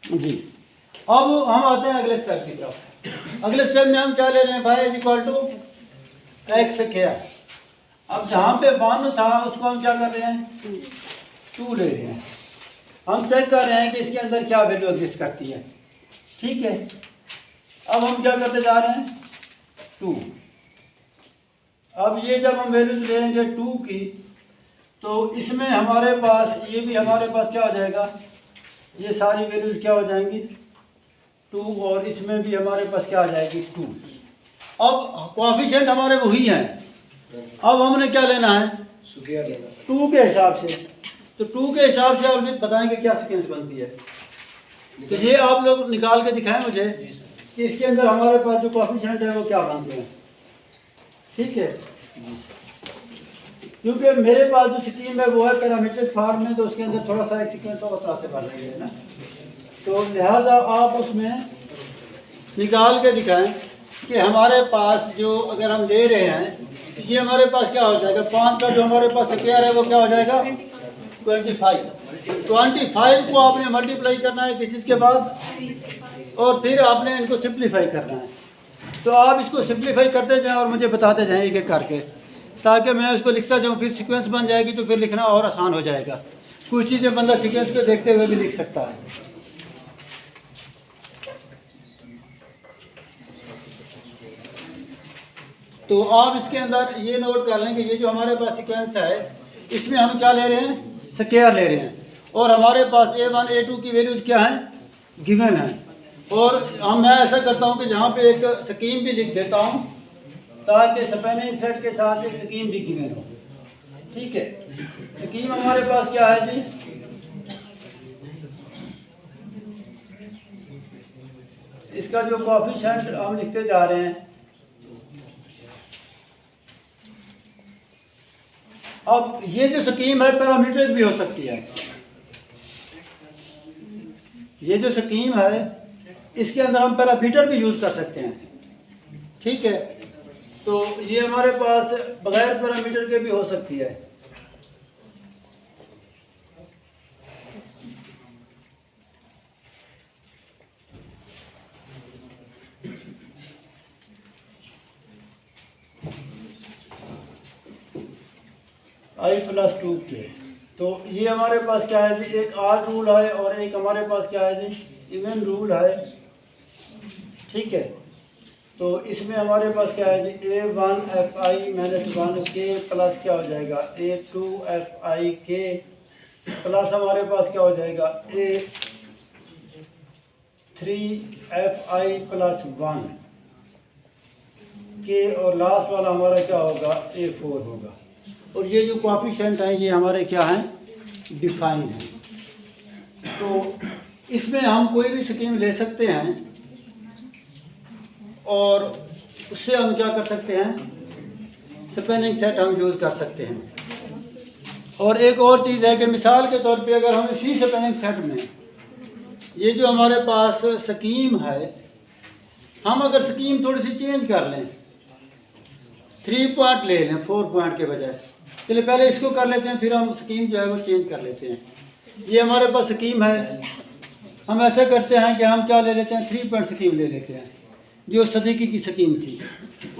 जी। अब हम आते हैं अगले स्टेप की तरफ। अगले स्टेप में हम क्या ले रहे हैं भाई, इज इक्वल टू एक्स क्या। अब जहाँ पे 1 था उसको हम क्या कर रहे हैं, 2 ले रहे हैं। हम चेक कर रहे हैं कि इसके अंदर क्या वैल्यू एग्जिस्ट करती है। ठीक है, अब हम क्या करते जा रहे हैं, 2। अब ये जब हम वैल्यूज ले लेंगे 2 की, तो इसमें हमारे पास ये भी हमारे पास क्या हो जाएगा, ये सारी वैल्यूज क्या हो जाएंगी 2, और इसमें भी हमारे पास क्या आ जाएगी 2। अब कोएफिशिएंट हमारे वही हैं। अब हमने क्या लेना है, 2 के हिसाब से। तो 2 के हिसाब से आप बताएंगे क्या सीक्वेंस बनती है। तो ये आप लोग निकाल के दिखाएं मुझे कि इसके अंदर हमारे पास जो कोएफिशिएंट है वो क्या बनते हैं। ठीक है, क्योंकि मेरे पास जो स्कीम है वो है पैरामीट्रिक फॉर्म में, तो उसके अंदर थोड़ा सा एक सीक्वेंस और तरह से बन रही है ना, तो लिहाजा आप उसमें निकाल के दिखाएं कि हमारे पास जो अगर हम ले रहे हैं, ये हमारे पास क्या हो जाएगा, 5 का जो हमारे पास स्क्वायर है वो क्या हो जाएगा 25 को आपने मल्टीप्लाई करना है किसी के बाद, और फिर आपने इनको सिंप्लीफाई करना है। तो आप इसको सिंप्लीफाई करते जाएं और मुझे बताते जाएं एक एक करके, ताकि मैं उसको लिखता जाऊं, फिर सीक्वेंस बन जाएगी तो फिर लिखना और आसान हो जाएगा। कुछ चीज़ें बंदा सीक्वेंस को देखते हुए भी लिख सकता है। तो आप इसके अंदर ये नोट कर लें कि ये जो हमारे पास सीक्वेंस है, इसमें हम क्या ले रहे हैं, स्क्वायर ले रहे हैं, और हमारे पास a1 a2 की वैल्यूज़ क्या हैं, गिवन है। और मैं ऐसा करता हूँ कि जहाँ पे एक स्कीम भी लिख देता हूँ, ताकि स्पैनिंग सेट के साथ एक स्कीम भी गिवन हो। ठीक है, स्कीम हमारे पास क्या है जी, इसका जो कोएफिशिएंट हम लिखते जा रहे हैं। अब ये जो स्कीम है पैरामीट्रिक भी हो सकती है। ये जो स्कीम है इसके अंदर हम पैरामीटर भी यूज़ कर सकते हैं। ठीक है, तो ये हमारे पास बगैर पैरामीटर के भी हो सकती है। i+2 के, तो ये हमारे पास क्या है जी, एक आड रूल है और एक हमारे पास क्या है जी, इवन रूल है। ठीक है, तो इसमें हमारे पास क्या है जी, a1fi-1 के प्लस क्या हो जाएगा a2fi के प्लस हमारे पास क्या हो जाएगा a3fi+1 के, और लास्ट वाला हमारा क्या होगा a4 होगा। और ये जो कोएफिशिएंट हैं ये हमारे क्या हैं, डिफाइन हैं। तो इसमें हम कोई भी स्कीम ले सकते हैं और उससे हम क्या कर सकते हैं, स्पैनिंग सेट हम यूज़ कर सकते हैं। और एक और चीज़ है कि मिसाल के तौर पे अगर हम इसी स्पैनिंग सेट में ये जो हमारे पास स्कीम है, हम अगर स्कीम थोड़ी सी चेंज कर लें, 3 पॉइंट ले लें 4 पॉइंट के बजाय, चलिए पहले इसको कर लेते हैं, फिर हम स्कीम जो है वो चेंज कर लेते हैं। ये हमारे पास स्कीम है, हम ऐसा करते हैं कि हम क्या ले लेते हैं, 3 पॉइंट स्कीम ले लेते हैं, जो सदीकी की स्कीम थी,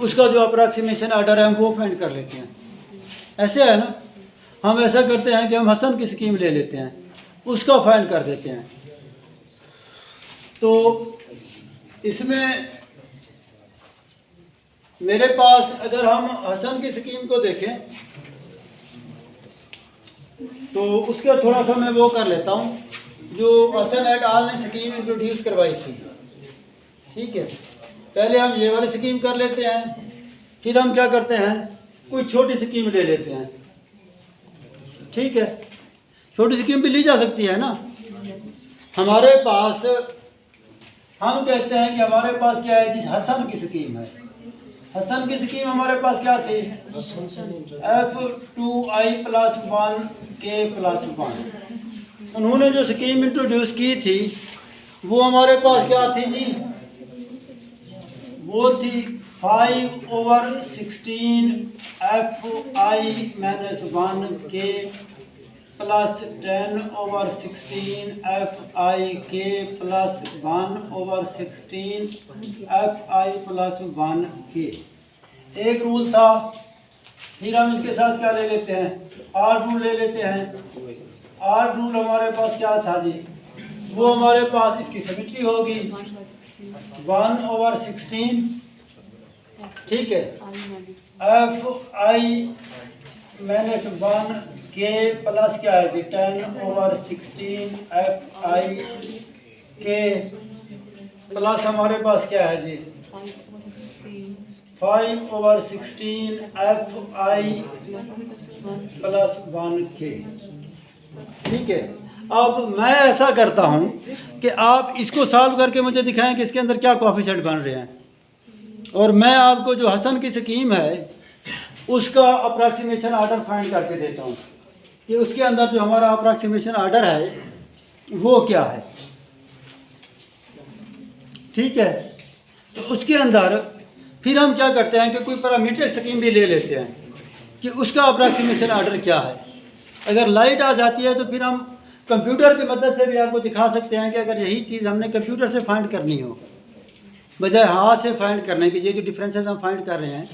उसका जो अप्रॉक्सीमेशन आर्डर है हम वो फाइंड कर लेते हैं। ऐसे है ना, हम ऐसा करते हैं कि हम हसन की स्कीम ले लेते हैं, उसका फाइंड कर देते हैं। तो इसमें मेरे पास अगर हम हसन की स्कीम को देखें तो उसका थोड़ा सा मैं वो कर लेता हूँ, जो हसन एट आल ने स्कीम इंट्रोड्यूस करवाई थी। ठीक है, पहले हम ये वाली स्कीम कर लेते हैं, फिर हम क्या करते हैं, कोई छोटी स्कीम ले लेते हैं। ठीक है, छोटी स्कीम भी ली जा सकती है ना। हमारे पास हम कहते हैं कि हमारे पास क्या है, जिस हसन की स्कीम है, हसन की स्कीम हमारे पास क्या थी, f2i+1 k+1। उन्होंने जो स्कीम इंट्रोड्यूस की थी वो हमारे पास क्या थी जी, वो थी 5/16 fi-1 k plus 10/16 FIK plus 1/16 FI plus 1K। एक रूल था, फिर हम इसके साथ क्या ले लेते हैं, आर रूल ले लेते हैं। आर रूल हमारे पास क्या था जी, वो हमारे पास इसकी सिमेट्री होगी 1/16, ठीक है, FI माइनस 1K प्लस क्या है जी 10/16 FIK प्लस हमारे पास क्या है जी 5/16 FI प्लस 1K, ठीक है। अब मैं ऐसा करता हूं कि आप इसको सॉल्व करके मुझे दिखाएं कि इसके अंदर क्या कोएफिशिएंट बन रहे हैं, और मैं आपको जो हसन की स्कीम है उसका अप्रॉक्सीमेशन आर्डर फाइंड करके देता हूं कि उसके अंदर जो हमारा अप्रॉक्सीमेशन आर्डर है वो क्या है, ठीक है। तो उसके अंदर फिर हम क्या करते हैं कि कोई पैरामीट्रिक स्कीम भी ले लेते हैं कि उसका अप्रॉक्सीमेशन आर्डर क्या है। अगर लाइट आ जाती है तो फिर हम कंप्यूटर की मदद से भी आपको दिखा सकते हैं कि अगर यही चीज़ हमने कंप्यूटर से फाइंड करनी हो बजाय हाथ से फाइंड करने के, ये जो डिफरेंसेस हम फाइंड कर रहे हैं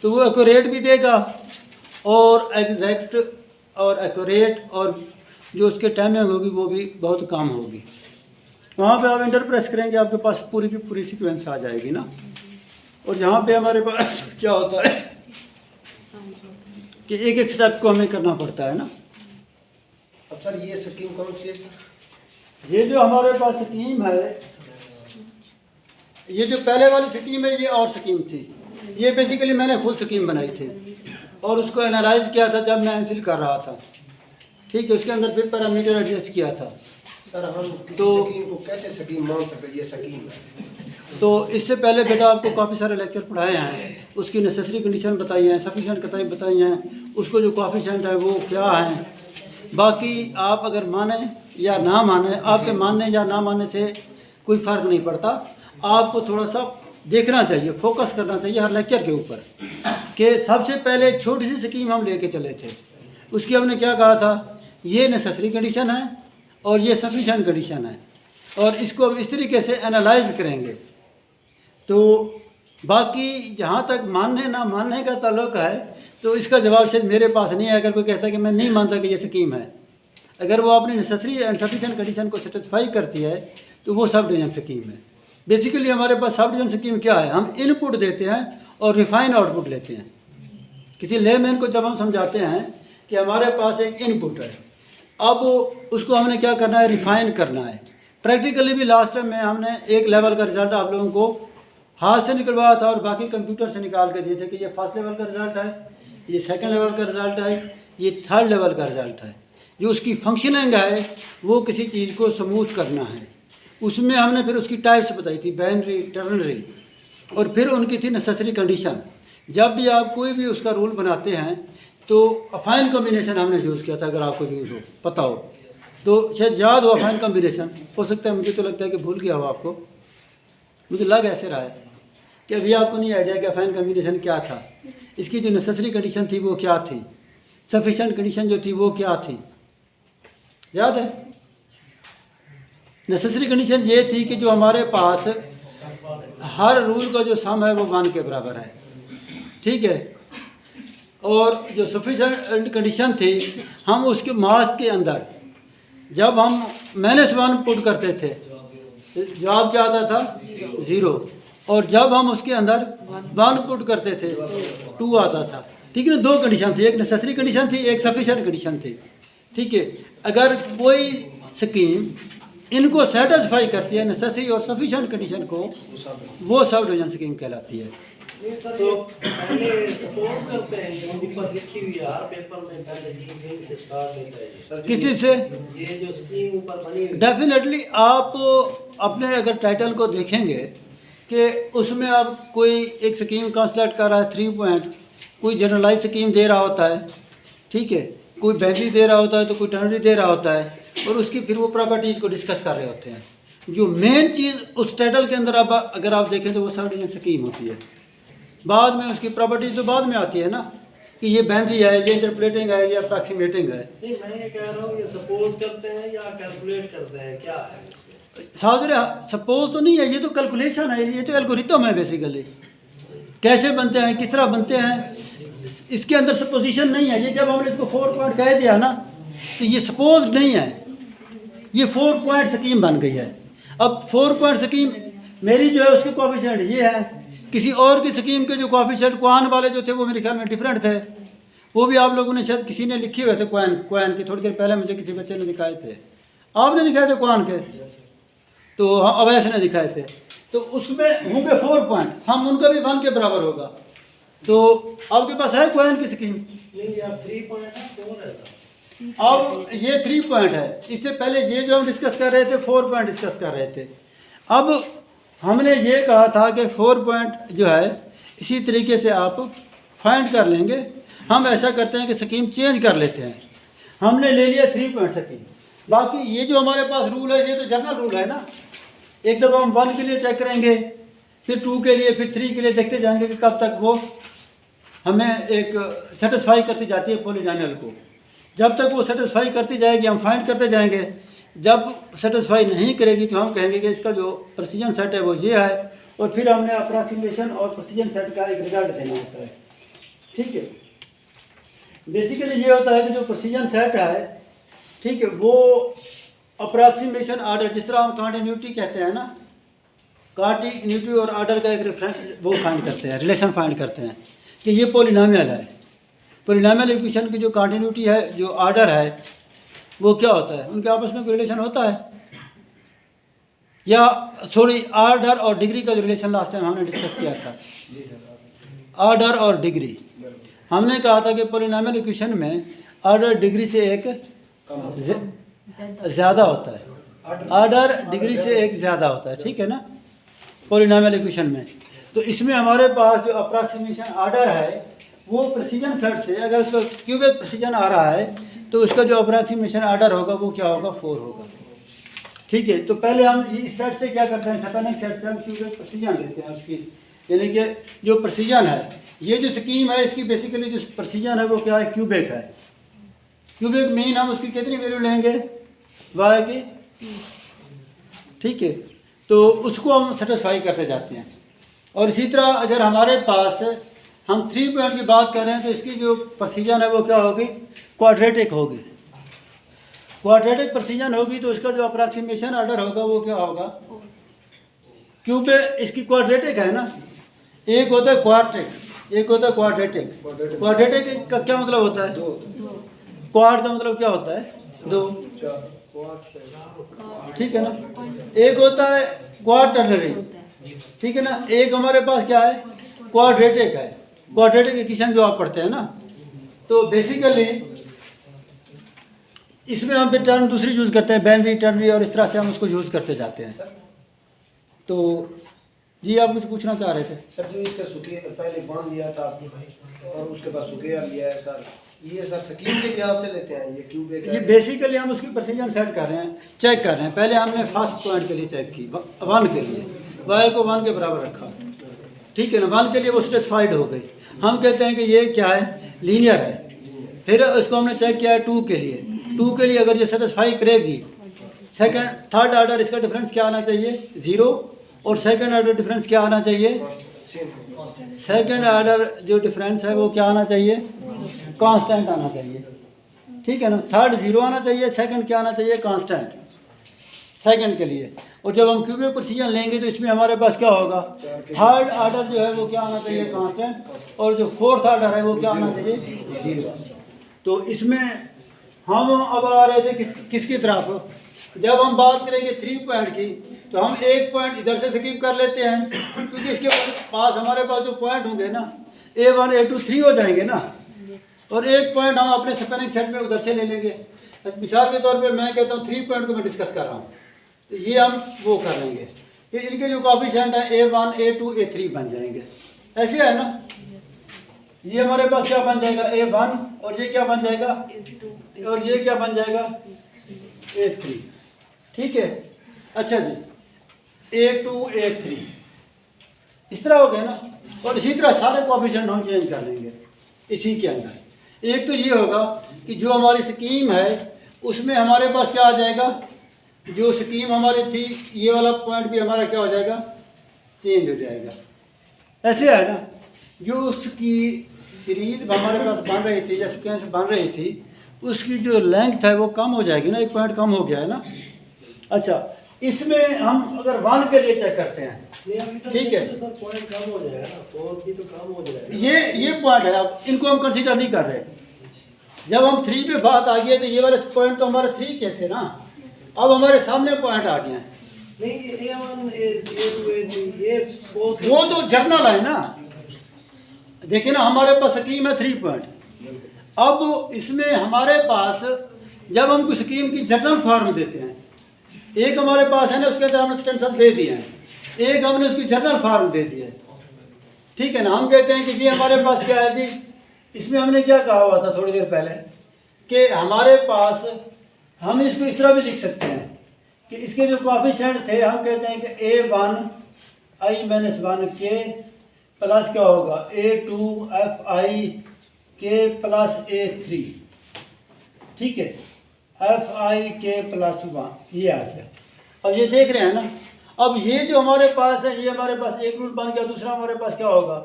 तो वो एक्यूरेट भी देगा और एग्जैक्ट और एक्यूरेट और जो उसके टाइमिंग होगी वो भी बहुत कम होगी। वहाँ पे आप इंटर प्रेस करेंगे आपके पास पूरी की पूरी सीक्वेंस आ जाएगी ना। और यहाँ पे हमारे पास क्या होता है कि एक एक स्टेप को हमें करना पड़ता है ना। अब सर ये स्कीम कौन सी है? ये जो हमारे पास स्कीम है, ये जो पहले वाली स्कीम है ये और स्कीम थी, ये बेसिकली मैंने खुद स्कीम बनाई थी और उसको एनालाइज किया था जब मैं एमफिल कर रहा था, ठीक है। उसके अंदर फिर पैरामीटर एडजस्ट किया था। सर हम तो स्कीम को कैसे स्कीम मान सकते हैं? ये स्कीम है तो इससे पहले बेटा आपको काफ़ी सारे लेक्चर पढ़ाए हैं, उसकी नेसेसरी कंडीशन बताई हैं, सफिशेंट बताई हैं, उसको जो कोएफिशिएंट है वो क्या है। बाकी आप अगर माने या ना माने, आपके मानने या ना मानने से कोई फ़र्क नहीं पड़ता। आपको थोड़ा सा देखना चाहिए, फोकस करना चाहिए हर लेक्चर के ऊपर कि सबसे पहले एक छोटी सी स्कीम हम लेके चले थे, उसकी हमने क्या कहा था, ये नेसेसरी कंडीशन है और ये सफिशेंट कंडीशन है और इसको हम इस तरीके से एनालाइज करेंगे। तो बाकी जहाँ तक मानने ना मानने का ताल्लुक है तो इसका जवाब शायद मेरे पास नहीं है। अगर कोई कहता है कि मैं नहीं मानता कि ये स्कीम है, अगर वो अपनी नेसेसरी एंड सफिशिएंट कंडीशन को सेटिस्फाई करती है तो वो सब डिवीजन स्कीम है। बेसिकली हमारे पास सब डिवीजन स्कीम क्या है, हम इनपुट देते हैं और रिफाइन आउटपुट लेते हैं। किसी लेमैन को जब हम समझाते हैं कि हमारे पास एक इनपुट है, अब उसको हमने क्या करना है, रिफाइन करना है। प्रैक्टिकली भी लास्ट टाइम में हमने एक लेवल का रिज़ल्ट आप लोगों को हाथ से निकलवाया था और बाकी कंप्यूटर से निकाल के दिए थे कि ये फर्स्ट लेवल का रिज़ल्ट है, ये सेकंड लेवल का रिज़ल्ट है, ये थर्ड लेवल का रिज़ल्ट है। जो उसकी फंक्शनिंग है वो किसी चीज़ को स्मूथ करना है। उसमें हमने फिर उसकी टाइप्स बताई थी, बाइनरी, टर्नरी, और फिर उनकी थी नेसेसरी कंडीशन। जब भी आप कोई भी उसका रूल बनाते हैं तो अफाइन कॉम्बिनेशन हमने यूज़ किया था, अगर आपको यूज़ हो पता हो तो शायद याद हो। अफाइन कॉम्बिनेशन हो सकता है, मुझे तो लगता है कि भूल गया हो आपको, मुझे लग ऐसे रहा है कि अभी आपको नहीं आइडिया कि अफाइन कॉम्बिनेशन क्या था। इसकी जो नेसेसरी कंडीशन थी वो क्या थी, सफिशेंट कंडीशन जो थी वो क्या थी, याद है? नेसेसरी कंडीशन ये थी कि जो हमारे पास हर रूल का जो सम है वो 1 के बराबर है, ठीक है। और जो सफिशेंट कंडीशन थी, हम उसके मास के अंदर जब हम -1 पुट करते थे जवाब क्या आता था 0, और जब हम उसके अंदर 1 पुट करते थे 2 आता था, ठीक है ना। 2 कंडीशन थी, एक नेसेसरी कंडीशन थी, एक सफिशेंट कंडीशन थी, ठीक है। अगर कोई स्कीम इनको सेटिस्फाई करती है, नेसेसरी और सफिशेंट कंडीशन को, वो सब डिवीजन स्कीम कहलाती है। नहीं सर, तो पहले सपोज करते हैं जो ऊपर लिखी हुई है हर पेपर में, पहले यही से स्टार्ट होता है किसी से ये जो स्कीम ऊपर बनी हुई। डेफिनेटली आप अपने अगर टाइटल को देखेंगे कि उसमें आप कोई एक स्कीम कंसल्ट कर रहा है 3 पॉइंट, कोई जनरलाइज स्कीम दे रहा होता है, ठीक है, कोई बैटरी दे रहा होता है तो कोई टर्नरी दे रहा होता है, और उसकी फिर वो प्रॉपर्टीज़ को डिस्कस कर रहे होते हैं। जो मेन चीज़ उस टाइटल के अंदर अगर आप देखें तो वो सब डिवीजन स्कीम होती है। बाद में उसकी प्रॉपर्टीज़ तो बाद में आती है ना, कि ये बाइनरी है, ये इंटरपोलेटिंग है, ये अप्रॉक्सीमेटिंग है। नहीं, मैं ये कह रहा हूँ ये सपोज करते हैं या कैलकुलेट करते हैं, क्या है इसमें? साहब सपोज तो नहीं है, ये तो कैलकुलेशन है, ये तो एल्गोरिथम है बेसिकली। कैसे बनते हैं, किस तरह बनते हैं, इसके अंदर सपोजिशन नहीं है। ये जब हमने इसको 4 पॉइंट कह दिया ना, तो ये सपोज नहीं है, ये 4 पॉइंट स्कीम बन गई है। अब 4 पॉइंट स्कीम मेरी जो है उसके कोएफिशिएंट ये है, किसी और की स्कीम के जो कोएफिशिएंट क्वान वाले जो थे वो मेरे ख्याल में डिफरेंट थे। वो भी आप लोगों ने शायद किसी ने लिखे हुए थे क्वान के, थोड़ी देर पहले मुझे किसी बच्चे ने दिखाए थे। आपने दिखाए थे क्वान के, तो अवैस ने दिखाए थे। तो उसमें होंगे 4 पॉइंट, हम उनका भी 1 के बराबर होगा। तो आपके पास है क्वान की स्कीम? नहीं यार, 3 पॉइंट है, 4 है। अब ये 3 पॉइंट है, इससे पहले ये जो हम डिस्कस कर रहे थे 4 पॉइंट डिस्कस कर रहे थे। अब हमने ये कहा था कि 4 पॉइंट जो है इसी तरीके से आप फाइंड कर लेंगे। हम ऐसा करते हैं कि स्कीम चेंज कर लेते हैं। हमने ले लिया 3 पॉइंट स्कीम। बाकी ये जो हमारे पास रूल है ये तो जनरल रूल है ना। एक दफ़ा हम 1 के लिए चेक करेंगे, फिर 2 के लिए, फिर 3 के लिए, देखते जाएंगे कि कब तक वो हमें एक सेटिस्फाई करती जाती है पॉलिनॉमियल को। जब तक वो सेटिस्फाई करती जाएगी हम फाइंड करते जाएंगे। जब सेटिस्फाई नहीं करेगी तो हम कहेंगे कि इसका जो प्रेसिजन सेट है वो ये है, और फिर हमने अप्रॉक्सीमेशन और प्रेसिजन सेट का एक रिजल्ट देना होता है। ठीक है, बेसिकली ये होता है कि जो प्रेसिजन सेट है, ठीक है, वो अप्रॉक्सीमेशन आर्डर, जिस तरह हम कॉन्टिन्यूटी कहते हैं ना, कॉन्टिन्यूटी और आर्डर का एक रेफरेंस वो फाइंड करते हैं, रिलेशन फाइंड करते हैं कि ये पॉलिनॉमियल है। पॉलिनॉमियल इक्वेशन की जो कॉन्टिन्यूटी है, जो आर्डर है, वो क्या होता है, उनके आपस में कोई रिलेशन होता है? या सॉरी, आर्डर और डिग्री का जो रिलेशन लास्ट टाइम हमने डिस्कस किया था, आर्डर और डिग्री। हमने कहा था कि पॉलिनॉमियल इक्वेशन में आर्डर डिग्री से एक ज़्यादा होता है, आर्डर डिग्री से एक ज़्यादा होता है, ठीक है ना, पॉलिनॉमियल इक्वेशन में। तो इसमें हमारे पास जो अप्रॉक्सीमेशन आर्डर है वो प्रेसिजन सेट से, अगर उसका क्यूबिक प्रेसिजन आ रहा है तो उसका जो अप्रॉक्सीमेशन आर्डर होगा वो क्या होगा, 4 होगा। ठीक है, तो पहले हम इस सेट से क्या करते हैं, सेपेनिक सेट से हम क्यूबिक प्रेसिजन लेते हैं उसकी, यानी कि जो प्रेसिजन है, ये जो स्कीम है इसकी बेसिकली जो प्रेसिजन है वो क्या है, क्यूबिक है। क्यूबिक मीन हम उसकी कितनी वैल्यू लेंगे, y की, ठीक है, तो उसको हम सेटिस्फाई करते जाते हैं। और इसी तरह अगर हमारे पास हम 3 पॉइंट की बात कर रहे हैं तो इसकी जो प्रेसिजन है वो क्या होगी, क्वाड्रेटिक होगी। क्वाड्रेटिक प्रेसिजन होगी तो इसका जो अप्रॉक्सीमेशन आर्डर होगा वो क्या होगा, क्यूबिक, इसकी क्वाड्रेटिक है ना, एक होता है क्वार्टिक, एक होता है क्वाड्रेटिक। क्वाड्रेटिक का क्या मतलब होता है, 2 क्वाड का मतलब क्या होता है, 2, 4 ठीक है ना। एक होता है क्वार्टरनरी, ठीक है ना। एक हमारे पास क्या है, क्वाड्रेटिक है, क्वाड्रेटिक इक्वेशन जो आप पढ़ते हैं ना। तो बेसिकली इसमें हम फिर टर्म दूसरी यूज़ करते हैं, बाइनरी, टर्नरी, और इस तरह से हम उसको यूज़ करते जाते हैं। तो जी आप कुछ पूछना चाह रहे थे? सर जो इसका सुखे पहले बांध दिया था और उसके बाद सुखेया लिया है सर, ये सर स्कीम के लिहाज से लेते हैं, ये क्यूबिक ये बेसिकली हम उसकी प्रेसिजन सेट कर रहे हैं, चेक कर रहे हैं। पहले हमने फर्स्ट पॉइंट के लिए चेक की, 1 के लिए, y को 1 के बराबर रखा, ठीक है ना। 1 के लिए वो सेटिस्फाइड हो गई, हम कहते हैं कि ये क्या है, लीनियर है। फिर इसको हमने चेक किया है 2 के लिए, 2 के लिए अगर ये सेटिस्फाई करेगी, सेकंड थर्ड ऑर्डर इसका डिफरेंस क्या आना चाहिए, 0, और सेकंड ऑर्डर डिफरेंस क्या आना चाहिए, सेकंड ऑर्डर जो डिफरेंस है वो क्या आना चाहिए, कांस्टेंट आना चाहिए, ठीक है ना। थर्ड 0 आना चाहिए, सेकंड क्या आना चाहिए, कांस्टेंट, सेकंड के लिए। और जब हम क्यूबिक प्रेसिजन लेंगे तो इसमें हमारे पास क्या होगा, थर्ड ऑर्डर जो है वो क्या आना चाहिए, कांस्टेंट, और जो फोर्थ ऑर्डर है वो क्या आना चाहिए, 0। तो इसमें हम अब आ रहे थे किसकी तरफ, जब हम बात करेंगे 3 पॉइंट की तो हम एक पॉइंट इधर से स्किप कर लेते हैं, क्योंकि इसके पास हमारे पास जो पॉइंट होंगे ना, A1 A2 3 हो जाएंगे ना, और एक पॉइंट हम अपने स्पेनिंग सेट में उधर से ले लेंगे। मिसाल के तौर पे मैं कहता हूँ 3 पॉइंट को मैं डिस्कस कर रहा हूँ, तो ये हम वो कर लेंगे, फिर इनके जो कोएफिशिएंट है A1 A2 A3 बन जाएंगे, ऐसे है ना। ये हमारे पास क्या बन जाएगा, A1, और ये क्या बन जाएगा, और ये क्या बन जाएगा, A3, ठीक है। अच्छा जी, A2 A3 इस तरह हो गया ना। और इसी तरह सारे कोएफिशिएंट हम चेंज कर लेंगे, इसी के अंदर। एक तो ये होगा कि जो हमारी स्कीम है उसमें हमारे पास क्या आ जाएगा, जो स्कीम हमारी थी ये वाला पॉइंट भी हमारा क्या हो जाएगा, चेंज हो जाएगा। ऐसे है ना, जो उसकी सीरीज हमारे पास बन रही थी या सीक्वेंस बन रही थी उसकी जो लेंथ है वो कम हो जाएगी ना, एक पॉइंट कम हो गया है ना। अच्छा, इसमें हम अगर 1 के लिए चेक करते हैं, ठीक है, सर पॉइंट कम हो जाएगा ना, 4 भी तो कम हो जाएगा। ये पॉइंट है, अब इनको हम कंसीडर नहीं कर रहे। जब हम 3 पे बात आ गई तो ये वाले पॉइंट तो हमारे 3 के थे ना, अब हमारे सामने पॉइंट आ गए हैं। नहीं A1 A2 A3 ये सपोज वो तो जर्नल है ना, देखिए ना हमारे पास स्कीम है 3 पॉइंट। अब इसमें हमारे पास जब हम कुछ स्कीम की जर्नल फॉर्म देते हैं, एक हमारे पास है ना उसके अंदर हमने एक्सटेंशन दे दिए हैं, एक हमने उसकी जर्नल फॉर्म दे दी है, ठीक है ना। हम कहते हैं कि जी हमारे पास क्या है जी, इसमें हमने क्या कहा हुआ था थोड़ी देर पहले कि हमारे पास हम इसको इस तरह भी लिख सकते हैं कि इसके जो कोएफिशिएंट थे हम कहते हैं कि A1 i-1 के प्लस क्या होगा A2 fi के प्लस A3, ठीक है, fi के प्लस 1, ये आ गया। अब ये देख रहे हैं ना, अब ये जो हमारे पास है ये हमारे पास एक रूल बन गया, दूसरा हमारे पास क्या होगा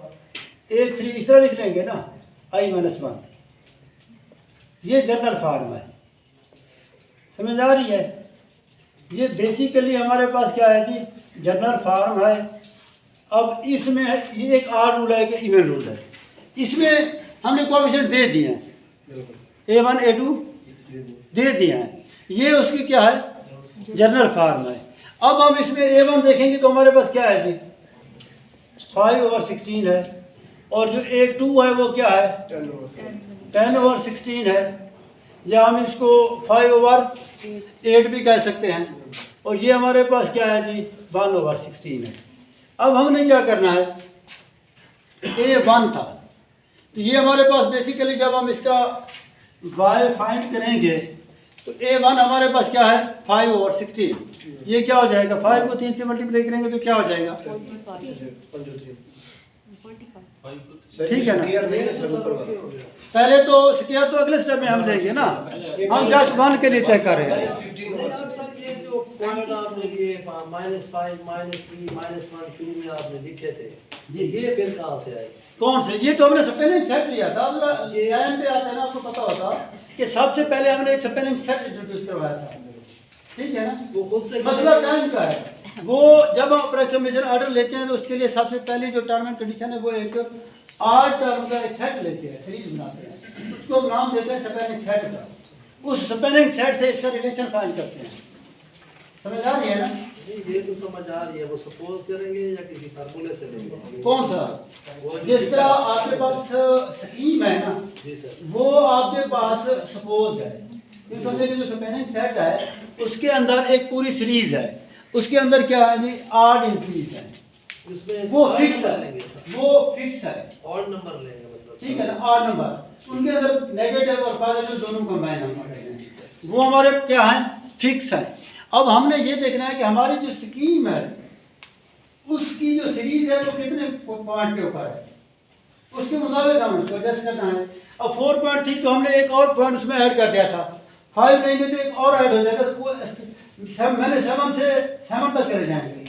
A3, इस तरह लिख लेंगे ना i-1, ये जनरल फॉर्म है, समझ आ रही है। ये बेसिकली हमारे पास क्या है जी, जनरल फॉर्म है। अब इसमें ये एक आड रूल है कि इवन रूल है, इसमें हमने कोएफिशिएंट दे दिए हैं, A1 A2 दे दिए हैं, ये उसकी क्या है जनरल फॉर्म है। अब हम इसमें A1 देखेंगे तो हमारे पास क्या है जी 5/16 है, और जो A2 है वो क्या है 10/16 है, या हम इसको 5/8 भी कह सकते हैं, और ये हमारे पास क्या है जी 1/16 है। अब हमने क्या करना है, A1 था तो ये हमारे पास बेसिकली जब हम इसका y फाइंड करेंगे तो A1 हमारे पास क्या है 5/16, ये क्या हो जाएगा 5 को 3 से मल्टीप्लाई करेंगे तो क्या हो जाएगा, ठीक है ना। पहले तो स्क्वायर तो अगले स्टेप में हम लेंगे ना, हम जस्ट 1 के लिए चेक कर रहे हैं। सर ये जो पॉइंट आपने लिए -5 -3 -1 शुरू में आपने लिखे थे, ये फिर कहाँ से आए? कौन से, ये तो हमने स्पेलिंग सेट लिया था, टाइम पे आता है ना, आपको पता होता कि सबसे पहले हमने एक स्पेलिंग सेट इंट्रोड्यूस करवाया था, ठीक है ना। वो खुद से मसला टाइम का है, वो जब हम अप्रोक्सीमेशन ऑर्डर लेते हैं तो उसके लिए सबसे पहले जो टर्म एंड कंडीशन है वो एक 8 टर्म का एक सेट लेते हैं, सीरीज बनाते हैं, उसको नाम देते हैं स्पेलिंग सेट का। उस स्पेलिंग सेट से इसका रिलेशन फाइंड करते हैं, समझ आ रही है ना। ये तो समझ आ रही है, वो सपोज करेंगे या किसी फार्मूले से लेंगे? कौन सा, जिस तरह आपके पास स्कीम है ना, जी सर, वो आपके पास सपोज है, ये समझे कि जो स्पेलिंग सेट है उसके अंदर एक पूरी सीरीज है, उसके अंदर क्या है जी 8 एंट्रीज है, उसमें वो odd फिक्स number है, लेंगे सर, वो फिक्स है, ऑड नंबर लेंगे मतलब, ठीक है ना, 8 नंबर, उनके अंदर नेगेटिव और पॉजिटिव दोनों कंबाइन हम करते हैं, वो हमारे क्या है फिक्स है। अब हमने ये देखना है कि हमारी जो स्कीम है उसकी जो सीरीज है वो कितने पॉइंट के ऊपर है, उसके मुताबिक हम उसको एडजस्ट करना है। अब 4 पॉइंट थी तो हमने एक और पॉइंट उसमें ऐड कर दिया था, 5 लेंगे तो एक और ऐड हो जाएगा, तो वो मैंने 7 से 7 तक चले जाएंगे।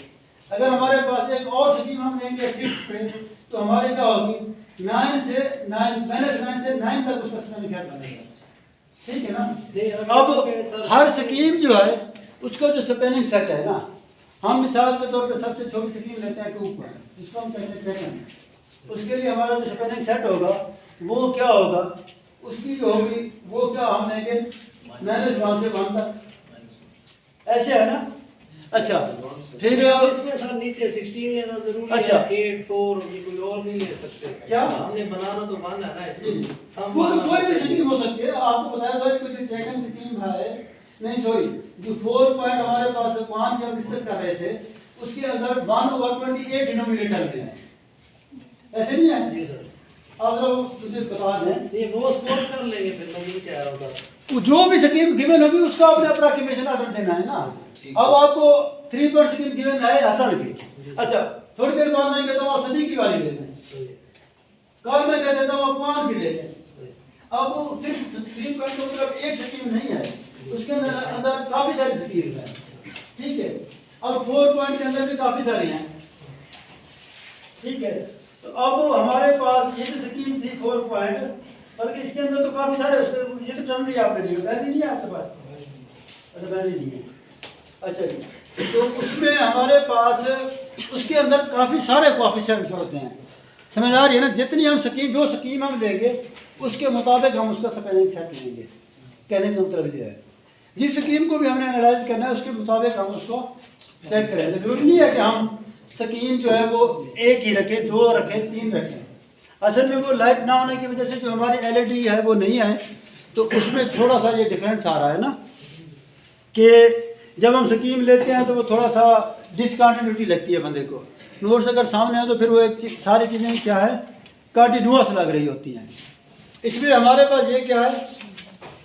अगर हमारे पास एक और स्कीम हम लेंगे 6 पे तो हमारे क्या होगी 9 से 9 तक उसका स्पेलिंग सेट बनेगा, ठीक है ना। अब हर स्कीम जो है उसका जो स्पेलिंग सेट है ना, हम मिसाल के तौर पे सबसे छोटी स्कीम लेते हैं 2 पॉइंट, इसको हम कहते हैं सेकंड, उसके लिए हमारा जो स्पेलिंग सेट होगा वो क्या होगा, उसकी जो होगी वो क्या हम लेंगे -1 से 1 तक, ऐसे है ना। अच्छा फिर इसमें सर नीचे 16 लेना जरूरी अच्छा, है, 8 4 ये कोई और नहीं ले सकते क्या हमने बनाना तो माना है ना इसको सम कोई भी स्कीम हो सकती है, आपको बताया था कि कोई सेकंड स्कीम है, नहीं सॉरी जो 4 पॉइंट हमारे पास वहां जब डिस्कस कर रहे थे उसके अंदर 1/28 डिनोमिनेटर में है, ऐसे नहीं है जी सर। अगर मुझे बता दें ये वो सपोज कर लेंगे, फिर मैं ये कह रहा हूँ सर, जो भी स्कीम गिवन होगी उसका आपने अप्रोक्सीमेशन ऑर्डर देना है ना। अब आपको 3 पॉइंट स्कीम गिवन है हसन की, अच्छा थोड़ी देर बाद मैं कहता हूँ आप सदी की वाली ले लें, कल मैं कह देता हूँ अपमान की ले लें। अब वो सिर्फ 3 पॉइंट का मतलब एक स्कीम नहीं है, उसके अंदर अंदर काफ़ी सारी स्कीम है, ठीक है। अब 4 पॉइंट के अंदर भी काफ़ी सारी हैं, ठीक है। तो अब हमारे पास ये जो स्कीम थी 4 पॉइंट, बल्कि इसके अंदर तो काफ़ी सारे, उसके ये तो टर्म नहीं आपने लिए, वैल्यू नहीं है आपके पास, अच्छा वैल्यू नहीं है, अच्छा जी। तो उसमें हमारे पास उसके अंदर काफ़ी सारे कोएफिशिएंट्स होते हैं, समझ आ रही है ना। जितनी हम स्कीम, जो स्कीम हम लेंगे उसके मुताबिक हम उसका स्पेलिंग सेट लेंगे, कहने का मतलब ये है। जिस स्कीम को भी हमने एनालाइज करना है उसके मुताबिक हम उसको चेक करेंगे। जरूरी नहीं है कि हम स्कीम जो है वो एक ही रखें, 2 रखें, 3 रखें। असल में वो लाइट ना होने की वजह से जो हमारी LED है वो नहीं है, तो उसमें थोड़ा सा ये डिफरेंस आ रहा है ना, कि जब हम स्कीम लेते हैं तो वो थोड़ा सा डिसकंटिन्यूटी लगती है बंदे को। नोट्स अगर सामने हो तो फिर वो सारी चीज़ें क्या है, कंटिन्यूअस लग रही होती हैं। इसमें हमारे पास ये क्या है,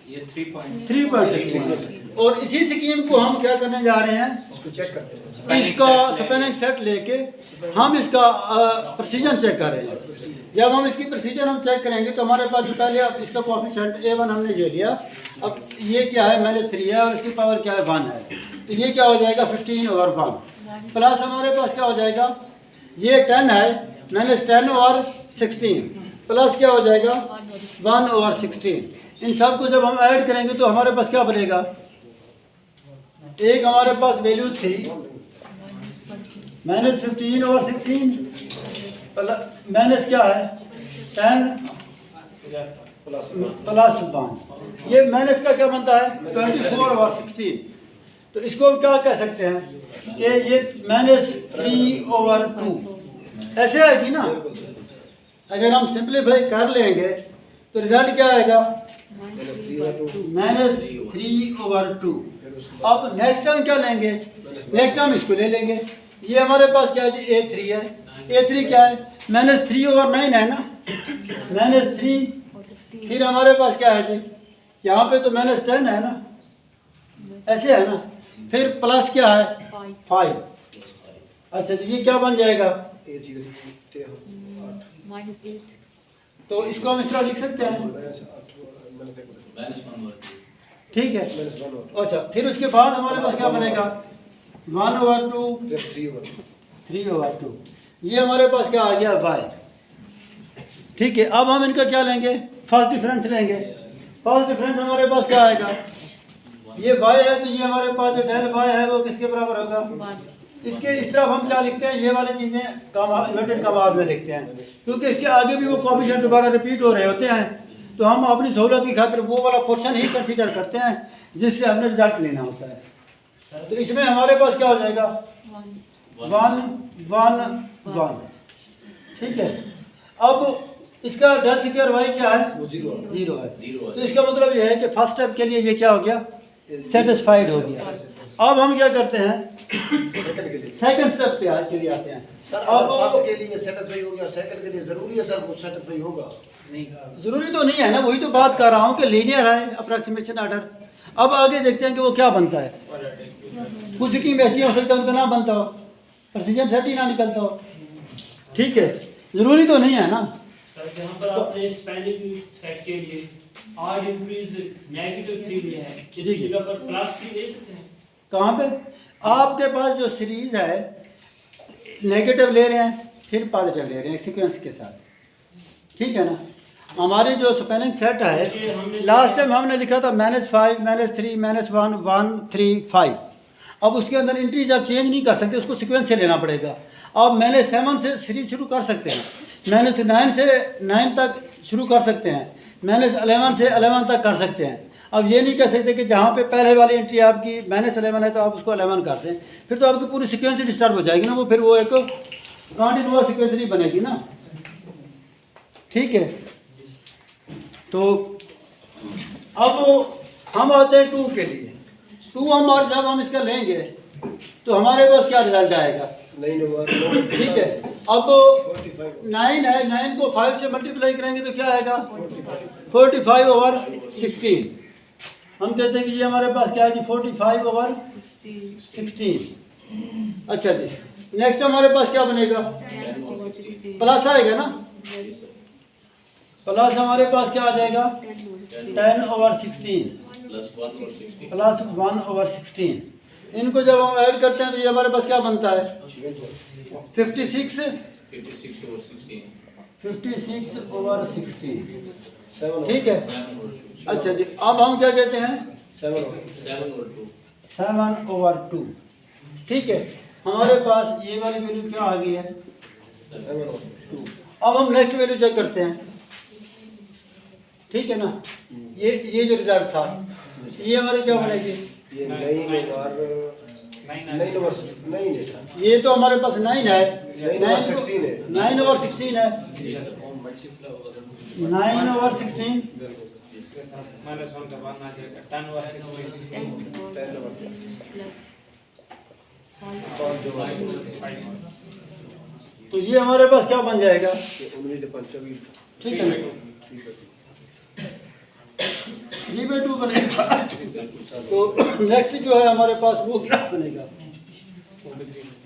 ये 3 पॉइंट, और इसी स्कीम को हम क्या करने जा रहे हैं, उसको चेक करते हैं, इसका स्पेलिंग सेट लेके हम इसका प्रेसिजन चेक कर रहे हैं। जब हम इसकी प्रेसिजन हम चेक करेंगे तो हमारे पास जो पहले अब इसका कोएफिशिएंट A1 हमने ले लिया, अब ये क्या है, -3 है और इसकी पावर क्या है, 1 है, तो ये क्या हो जाएगा 15/1 प्लस हमारे पास क्या हो जाएगा, ये 10 है, -10/16 प्लस क्या हो जाएगा 1/16। इन सब को जब हम ऐड करेंगे तो हमारे पास क्या बनेगा, एक हमारे पास वैल्यू थी -15/16 माइनस क्या है 10 प्लस 1, ये माइनस का क्या बनता है 24/16। तो इसको हम क्या कह सकते हैं कि ये -3/2 ऐसे आएगी ना। अगर हम सिंप्लीफाई कर लेंगे तो रिजल्ट क्या आएगा -3/2। अब नेक्स्ट टाइम क्या लेंगे, नेक्स्ट टाइम इसको ले लेंगे। ये हमारे पास क्या है जी, A3 है, A3 क्या है -3/9 है ना, -3, फिर हमारे पास क्या है जी, यहाँ पे तो -10 है ना, ऐसे है ना, फिर प्लस क्या है 5। अच्छा तो ये क्या बन जाएगा, -8 तो इसको हम इस तरह लिख सकते हैं, ठीक है। अच्छा फिर उसके बाद हमारे पास क्या बनेगा 1/2 3/2, ये हमारे पास क्या आ गया y, ठीक है। अब हम इनका क्या लेंगे, फर्स्ट डिफरेंस लेंगे। फर्स्ट डिफरेंस हमारे पास क्या आएगा, ये y है तो ये हमारे पास जो डेल y है वो किसके बराबर होगा, इसके इस तरफ हम क्या लिखते हैं, ये वाली चीज़ें इन्वर्टेड कॉमास में लिखते हैं, क्योंकि इसके आगे भी वो कोएफिशिएंट दोबारा रिपीट हो रहे होते हैं, तो हम अपनी सहूलत की खातिर वो वाला पोर्शन ही कंसीडर करते हैं जिससे हमने रिजल्ट लेना होता है। तो इसमें हमारे पास क्या हो जाएगा 1 1 1, ठीक है। अब इसका डेल स्क्वायर y क्या है 0 है, तो इसका मतलब ये है कि फर्स्ट स्टेप के लिए ये क्या हो गया, सेटिस्फाइड हो गया। अब हम क्या करते हैं, सेकंड स्टेप के लिए आते हैं। सर अब फर्स्ट के लिए सेटिस्फाई हो गया, सेकंड के लिए जरूरी है सर वो सेटिस्फाई होगा, नहीं जरूरी तो नहीं है ना, वही तो बात कर रहा हूँ कि लीनियर है अप्रॉक्सीमेशन ऑर्डर। अब आगे देखते हैं कि वो क्या बनता है। कुछ स्कीम ऐसी हो सकता है उनका ना बनता हो, प्रेसिजन सेट ही ना निकलता हो, ठीक है, जरूरी तो नहीं है ना। सर यहाँ पर आपने स्पेलिंग सेट के लिए आर इंक्रीज -3 लिया है, इसी जगह पर +3 ले सकते हैं। कहाँ पे आपके पास जो सीरीज है नेगेटिव ले रहे हैं फिर पॉजिटिव ले रहे हैं सीक्वेंस के साथ, ठीक है ना। हमारे जो स्पेलिंग सेट है लास्ट टाइम हमने लिखा था -5 -3 -1 1 3 5। अब उसके अंदर एंट्रीज आप चेंज नहीं कर सकते, उसको सीक्वेंस से लेना पड़ेगा। अब -7 से सीरीज शुरू कर सकते हैं, -9 से 9 तक शुरू कर सकते हैं, -11 से 11 तक कर सकते हैं। अब ये नहीं कह सकते कि जहाँ पे पहले वाली एंट्री आपकी -11 है तो आप उसको 11 कर दें, फिर तो आपकी पूरी सीक्वेंस ही डिस्टर्ब हो जाएगी ना, वो फिर वो एक कंटिन्यूअस सीक्वेंस नहीं बनेगी ना, ठीक है। तो अब हम आते हैं 2 के लिए। 2 हम और जब हम इसका लेंगे तो हमारे पास क्या रिजल्ट आएगा, ठीक है। अब 9 है, 9 को 5 से मल्टीप्लाई करेंगे तो क्या आएगा 45/16। हम कहते हैं कि ये हमारे पास क्या है जी 45/16। अच्छा जी, नेक्स्ट हमारे पास क्या बनेगा, प्लस आएगा ना, प्लस हमारे पास क्या आ जाएगा 10/16 प्लस 1/16। इनको जब हम ऐड करते हैं तो ये हमारे पास क्या बनता है 56/16। 7 ठीक है। अच्छा जी, अब हम क्या कहते हैं 7/2। ठीक है, हमारे पास ये वाली वैल्यू क्या आ गई है 2। अब हम नेक्स्ट वैल्यू चेक करते हैं। ठीक है ना, ये जो रिजल्ट था ये हमारे क्या बनेगी ये 9 है सर। ये तो हमारे पास 9 है 9/16 है। 9/16 है 9/16 -1 का मान आ जाएगा 10/16। तो ये हमारे पास क्या बन जाएगा। 19/25। ठीक है ना, 3/2 बनेगा। तो नेक्स्ट जो है हमारे पास वो क्या बनेगा।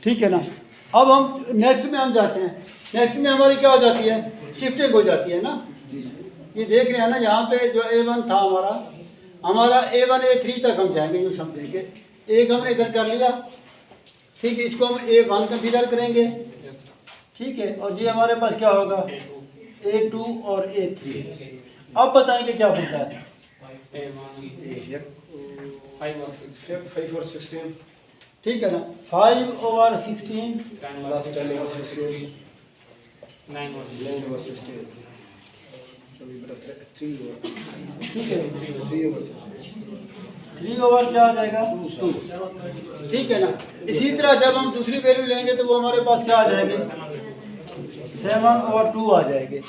ठीक है ना, अब हम नेक्स्ट में हम जाते हैं। नेक्स्ट में हमारी क्या हो जाती है शिफ्टिंग हो जाती है ना। ये देख रहे हैं ना, यहाँ पे जो A1 था हमारा A1 A3 तक हम जाएंगे, यूँ समझेंगे। एक हमने इधर कर लिया, ठीक है, इसको हम A1 कंसीडर करेंगे। ठीक है, और ये हमारे पास क्या होगा A2 और A3। अब बताएंगे क्या बनता है 5/16 ठीक है ना, 5/16 प्लस 10/16 9/16। 9/16। ठीक है, 3/16 3 ओवर क्या आ जाएगा 2। ठीक है ना, इसी तरह जब हम दूसरी वैल्यू लेंगे तो वो हमारे पास क्या आ जाएगी 7/2 आ जाएंगे।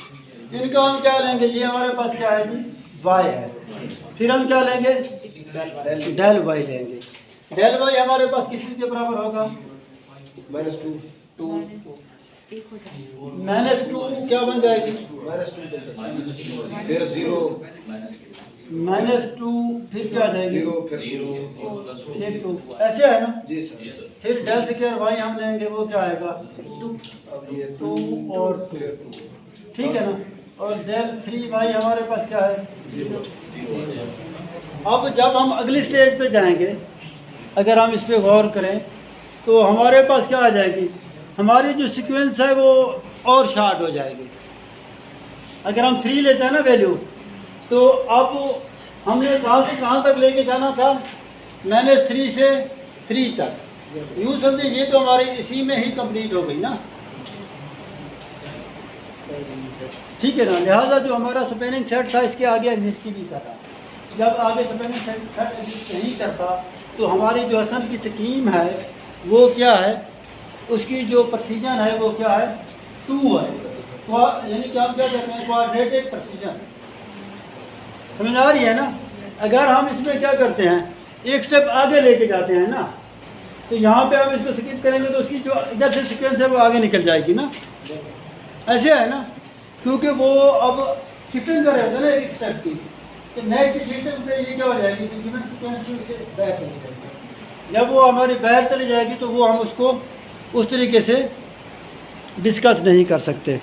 इनका हम क्या लेंगे, ये हमारे पास क्या है जी y है। फिर हम क्या लेंगे डेल y लेंगे। डेल y हमारे पास किस चीज़ के बराबर होगा -2 -2 क्या बन जाएगी -2 फिर 0 -2 फिर क्या आ जाएगी 0 फिर फिर 2। ऐसे है ना। जी सर। फिर डेल स्क्वायर y हम लेंगे, वो क्या आएगा अब ये 2 और 2। ठीक है ना, और डेल 3y हमारे पास क्या है 0। अब जब हम अगली स्टेज पे जाएंगे, अगर हम इस पे गौर करें तो हमारे पास क्या आ जाएगी, हमारी जो सीक्वेंस है वो और शार्ट हो जाएगी। अगर हम 3 लेते हैं ना वैल्यू, तो अब हमने कहाँ से कहाँ तक लेके जाना था -3 से 3 तक। यूँ समझे ये तो हमारी इसी में ही कंप्लीट हो गई ना। ठीक है ना, लिहाजा जो हमारा स्पेनिंग सेट था इसके आगे एग्जिस्ट ही नहीं कर रहा। जब आगे स्पेनिंग सेट एग्जिस्ट नहीं करता तो हमारी जो असल की स्कीम है वो क्या है, उसकी जो प्रोसीजन है वो क्या है 2 है। यानी कि हम क्या कहते हैं क्वाड्रेटिक प्रोसीजन। समझ आ रही है ना। अगर हम इसमें क्या करते हैं एक स्टेप आगे लेके जाते हैं ना, तो यहाँ पे हम इसको स्किप करेंगे तो उसकी जो इधर से सीक्वेंस है वो आगे निकल जाएगी ना। ऐसे है ना, क्योंकि वो अब शिफ्टिंग कर रहे होते हैं ना एक स्टेप की, तो नेक्स्ट शिफ्टिंग पे ये क्या हो जाएगी कि गिवन सीक्वेंस से बैक चली जाएगी। जब वो हमारी बैक चली जाएगी तो वो हम उसको उस तरीके से डिस्कस नहीं कर सकते।